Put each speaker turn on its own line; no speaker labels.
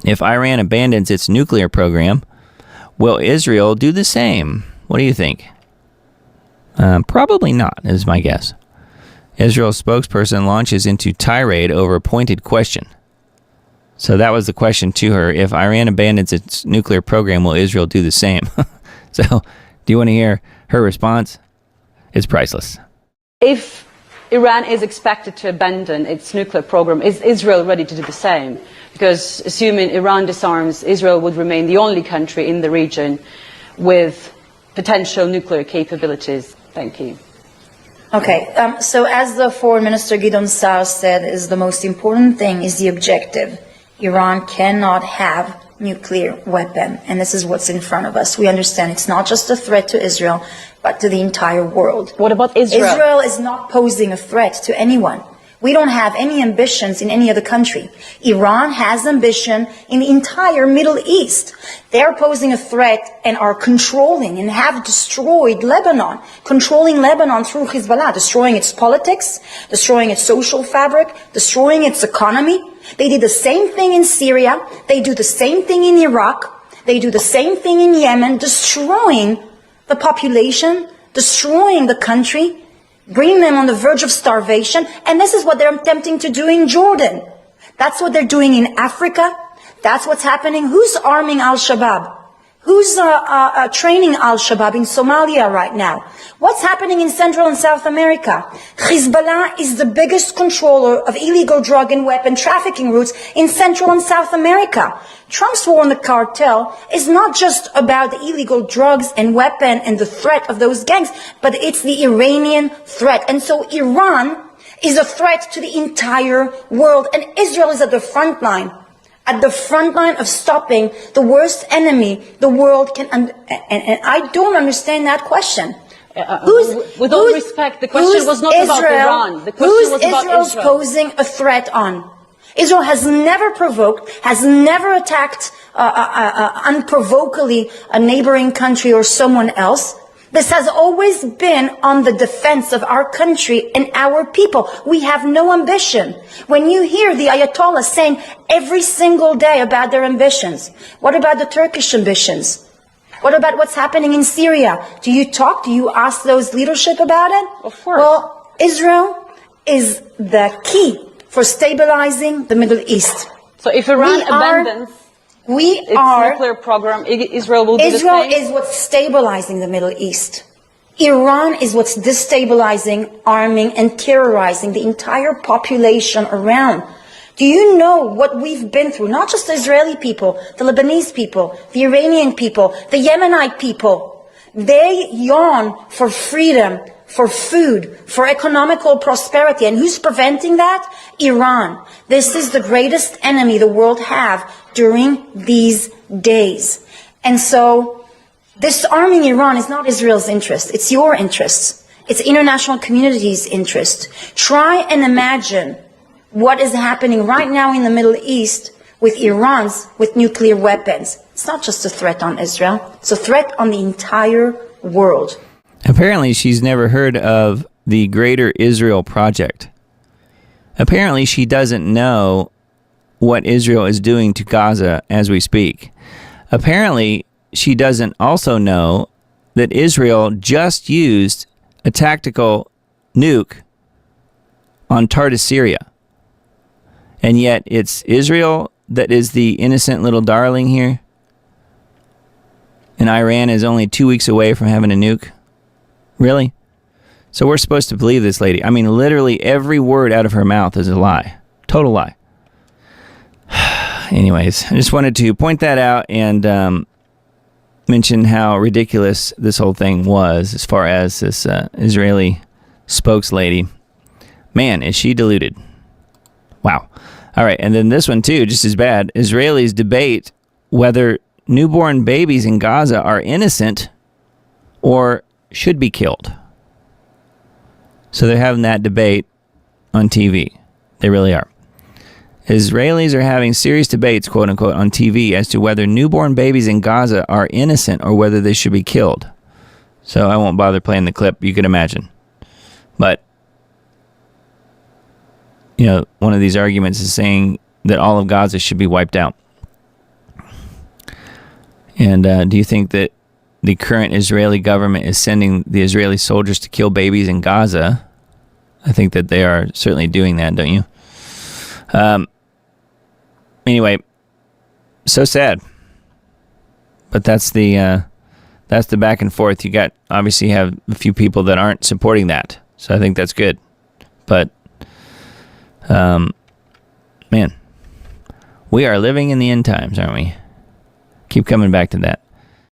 If Iran abandons its nuclear program, will Israel do the same? What do you think? Probably not, is my guess. Israel's spokesperson launches into tirade over a pointed question. So that was the question to her. If Iran abandons its nuclear program, will Israel do the same? So, do you want to hear her response? It's priceless.
If Iran is expected to abandon its nuclear program, is Israel ready to do the same? Because assuming Iran disarms, Israel would remain the only country in the region with potential nuclear capabilities. Thank you.
Okay, so as the Foreign Minister Gideon Saar said, is the most important thing is the objective. Iran cannot have nuclear weapon, and this is what's in front of us. We understand it's not just a threat to Israel, but to the entire world.
What about Israel?
Israel is not posing a threat to anyone. We don't have any ambitions in any other country. Iran has ambition in the entire Middle East. They're posing a threat and are controlling and have destroyed Lebanon, controlling Lebanon through Hezbollah, destroying its politics, destroying its social fabric, destroying its economy. They did the same thing in Syria. They do the same thing in Iraq. They do the same thing in Yemen, destroying the population, destroying the country, bringing them on the verge of starvation. And this is what they're attempting to do in Jordan. That's what they're doing in Africa. That's what's happening. Who's arming Al-Shabaab? Who's training Al-Shabaab in Somalia right now? What's happening in Central and South America? Hezbollah is the biggest controller of illegal drug and weapon trafficking routes in Central and South America. Trump's war on the cartel is not just about the illegal drugs and weapon and the threat of those gangs, but it's the Iranian threat. And so Iran is a threat to the entire world, and Israel is at the front line of stopping the worst enemy the world can, and I don't understand that question.
With all respect, the question was not about Iran. The question was about
Israel's posing a threat on? Israel has never provoked, has never attacked unprovokedly a neighboring country or someone else. This has always been on the defense of our country and our people. We have no ambition. When you hear the Ayatollah saying every single day about their ambitions, what about the Turkish ambitions? What about what's happening in Syria? Do you ask those leadership about it?
Of course.
Well, Israel is the key for stabilizing the Middle East.
So if Iran abandons its nuclear program, Israel will do the same?
Israel is what's stabilizing the Middle East. Iran is what's destabilizing, arming, and terrorizing the entire population around. Do you know what we've been through? Not just the Israeli people, the Lebanese people, the Iranian people, the Yemenite people. They yearn for freedom, for food, for economical prosperity. And who's preventing that? Iran. This is the greatest enemy the world have during these days. And so this arming Iran is not Israel's interest. It's your interest. It's international community's interest. Try and imagine what is happening right now in the Middle East with with nuclear weapons. It's not just a threat on Israel. It's a threat on the entire world.
Apparently, she's never heard of the Greater Israel Project. Apparently, she doesn't know what Israel is doing to Gaza as we speak. Apparently, she doesn't also know that Israel just used a tactical nuke on Tartus, Syria. And yet, it's Israel that is the innocent little darling here. And Iran is only 2 weeks away from having a nuke. Really? So we're supposed to believe this lady. I mean, literally every word out of her mouth is a lie. Total lie. Anyways, I just wanted to point that out and mention how ridiculous this whole thing was as far as this Israeli spokeslady. Man, is she deluded. Wow. All right, and then this one too, just as bad. Israelis debate whether newborn babies in Gaza are innocent or should be killed. So they're having that debate on TV. They really are. Israelis are having serious debates, quote unquote, on TV as to whether newborn babies in Gaza are innocent or whether they should be killed. So I won't bother playing the clip, you can imagine. But, you know, one of these arguments is saying that all of Gaza should be wiped out. And do you think that the current Israeli government is sending the Israeli soldiers to kill babies in Gaza? I think that they are certainly doing that, don't you? Anyway, so sad. But that's the back and forth. You obviously have a few people that aren't supporting that. So I think that's good. But, man, we are living in the end times, aren't we? Keep coming back to that.